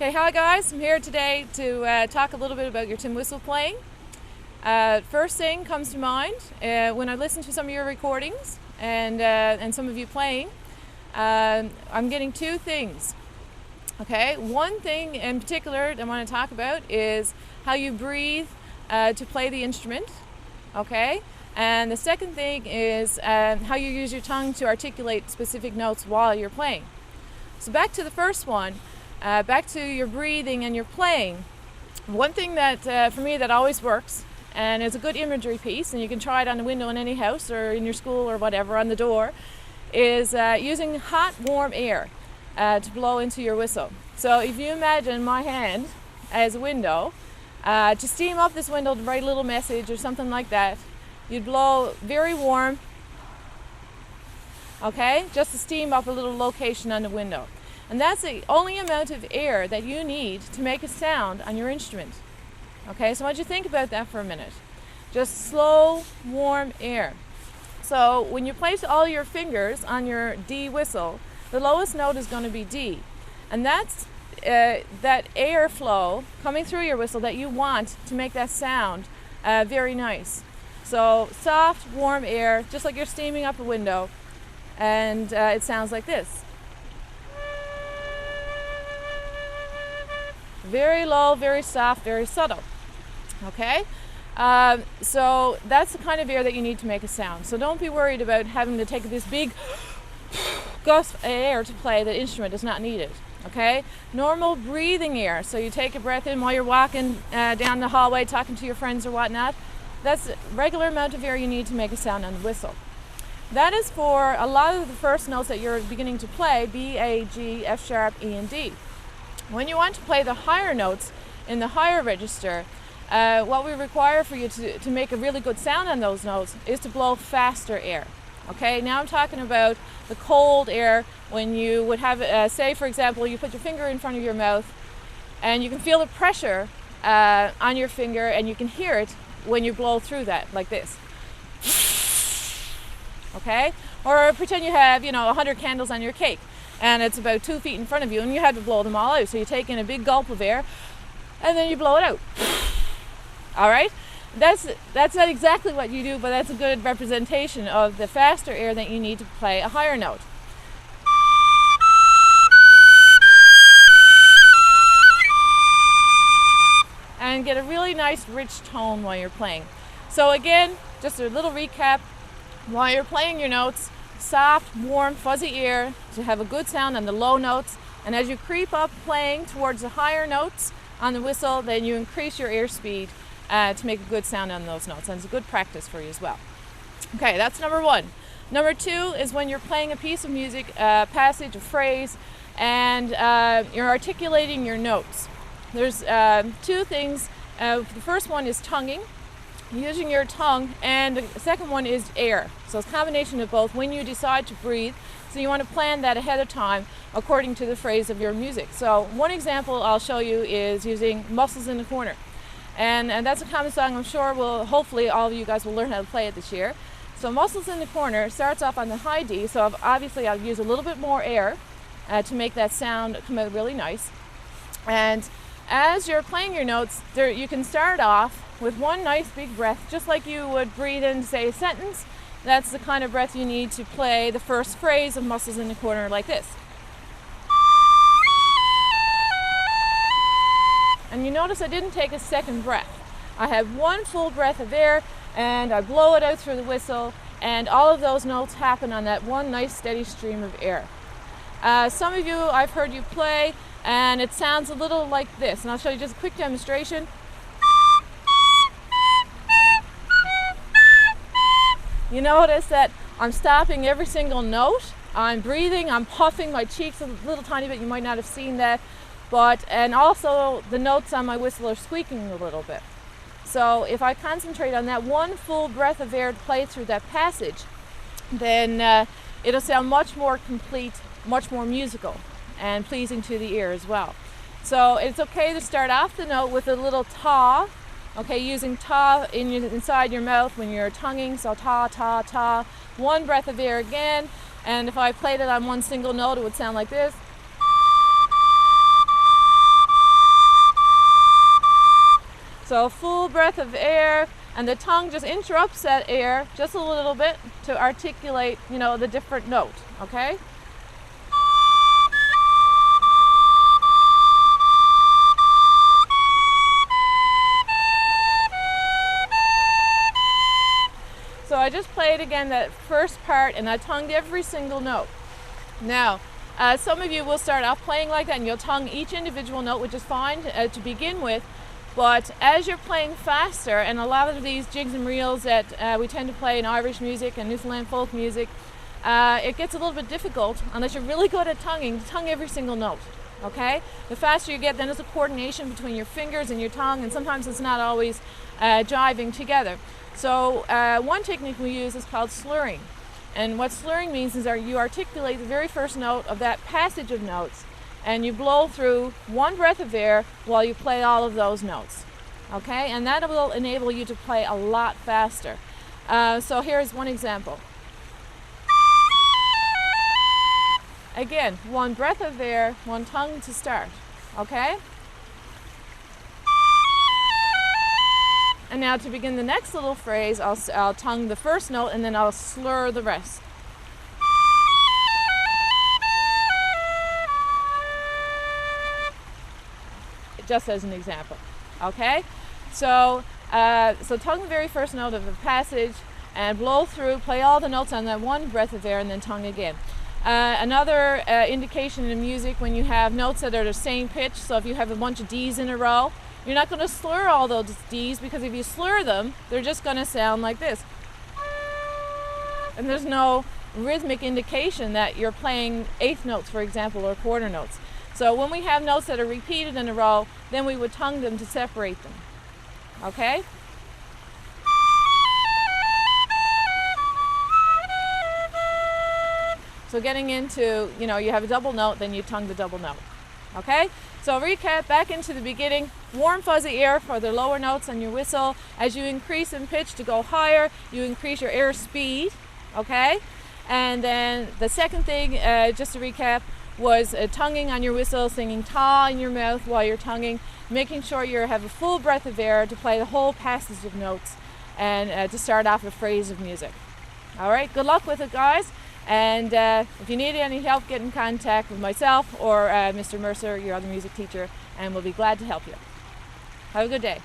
Okay, hi guys. I'm here today to talk a little bit about your tin whistle playing. First thing comes to mind when I listen to some of your recordings and some of you playing, I'm getting two things. Okay, one thing in particular I want to talk about is how you breathe to play the instrument. Okay, and the second thing is how you use your tongue to articulate specific notes while you're playing. So back to the first one. Back to your breathing and your playing. One thing that for me that always works and is a good imagery piece, and you can try it on the window in any house or in your school or whatever on the door, is using hot warm air to blow into your whistle. So if you imagine my hand as a window, to steam up this window to write a little message or something like that, you'd blow very warm, okay, just to steam up a little location on the window. And that's the only amount of air that you need to make a sound on your instrument. Okay, so I want you to think about that for a minute. Just slow, warm air. So when you place all your fingers on your D whistle, the lowest note is going to be D. And that's that airflow coming through your whistle that you want to make that sound very nice. So soft, warm air, just like you're steaming up a window, and it sounds like this. Very low, very soft, very subtle. Okay? So that's the kind of air that you need to make a sound. So don't be worried about having to take this big gust of air to play the instrument. It's not needed. Okay? Normal breathing air. So you take a breath in while you're walking down the hallway, talking to your friends or whatnot. That's the regular amount of air you need to make a sound on the whistle. That is for a lot of the first notes that you're beginning to play: B, A, G, F sharp, E, and D. When you want to play the higher notes in the higher register, what we require for you to make a really good sound on those notes is to blow faster air. Okay, now I'm talking about the cold air when you would have, say for example, you put your finger in front of your mouth and you can feel the pressure on your finger and you can hear it when you blow through that, like this. Okay, or pretend you have, 100 candles on your cake, and it's about 2 feet in front of you, and you have to blow them all out. So you take in a big gulp of air, and then you blow it out. All right? That's not exactly what you do, but that's a good representation of the faster air that you need to play a higher note. And get a really nice, rich tone while you're playing. So again, just a little recap. While you're playing your notes, soft, warm, fuzzy air to have a good sound on the low notes. And as you creep up playing towards the higher notes on the whistle, then you increase your airspeed to make a good sound on those notes. And it's a good practice for you as well. Okay, that's number one. Number two is when you're playing a piece of music, a passage, a phrase, and you're articulating your notes. There's two things. The first one is tonguing, using your tongue, and the second one is air. So it's a combination of both when you decide to breathe. So you want to plan that ahead of time according to the phrase of your music. So one example I'll show you is using Muscles in the Corner. And that's a common song I'm sure hopefully all of you guys will learn how to play it this year. So Muscles in the Corner starts off on the high D, so obviously I'll use a little bit more air to make that sound come out really nice. And as you're playing your notes, you can start off with one nice big breath, just like you would breathe in, say, a sentence. That's the kind of breath you need to play the first phrase of Muscles in the Corner, like this. And you notice I didn't take a second breath. I have one full breath of air, and I blow it out through the whistle, and all of those notes happen on that one nice steady stream of air. Some of you, I've heard you play, and it sounds a little like this. And I'll show you just a quick demonstration. You notice that I'm stopping every single note. I'm breathing, I'm puffing my cheeks a little tiny bit. You might not have seen that. And also the notes on my whistle are squeaking a little bit. So if I concentrate on that one full breath of air to play through that passage, then it'll sound much more complete, much more musical, and pleasing to the ear as well. So it's okay to start off the note with a little ta. Okay, using ta inside your mouth when you're tonguing, so ta, ta, ta. One breath of air again, and if I played it on one single note, it would sound like this. So a full breath of air, and the tongue just interrupts that air just a little bit to articulate, the different note, okay? So I just played again that first part, and I tongued every single note. Now, some of you will start off playing like that, and you'll tongue each individual note, which is fine to begin with. But as you're playing faster, and a lot of these jigs and reels that we tend to play in Irish music and Newfoundland folk music, it gets a little bit difficult, unless you're really good at tonguing, to tongue every single note. Okay? The faster you get, then there's a coordination between your fingers and your tongue, and sometimes it's not always jiving together. So one technique we use is called slurring. And what slurring means is that you articulate the very first note of that passage of notes, and you blow through one breath of air while you play all of those notes. Okay? And that will enable you to play a lot faster. So here's one example. Again, one breath of air, one tongue to start. Okay? And now to begin the next little phrase, I'll tongue the first note, and then I'll slur the rest. Just as an example. Okay? So tongue the very first note of the passage and blow through, play all the notes on that one breath of air, and then tongue again. Another indication in music, when you have notes that are the same pitch, so if you have a bunch of D's in a row, you're not going to slur all those D's, because if you slur them, they're just going to sound like this. And there's no rhythmic indication that you're playing eighth notes, for example, or quarter notes. So when we have notes that are repeated in a row, then we would tongue them to separate them. Okay? So getting into, you have a double note, then you tongue the double note. Okay? So recap back into the beginning. Warm fuzzy air for the lower notes on your whistle. As you increase in pitch to go higher, you increase your air speed. Okay? And then the second thing, just to recap, was tonguing on your whistle, singing ta in your mouth while you're tonguing, making sure you have a full breath of air to play the whole passage of notes, and to start off a phrase of music. All right, good luck with it, guys. And if you need any help, get in contact with myself or Mr. Mercer, your other music teacher, and we'll be glad to help you. Have a good day.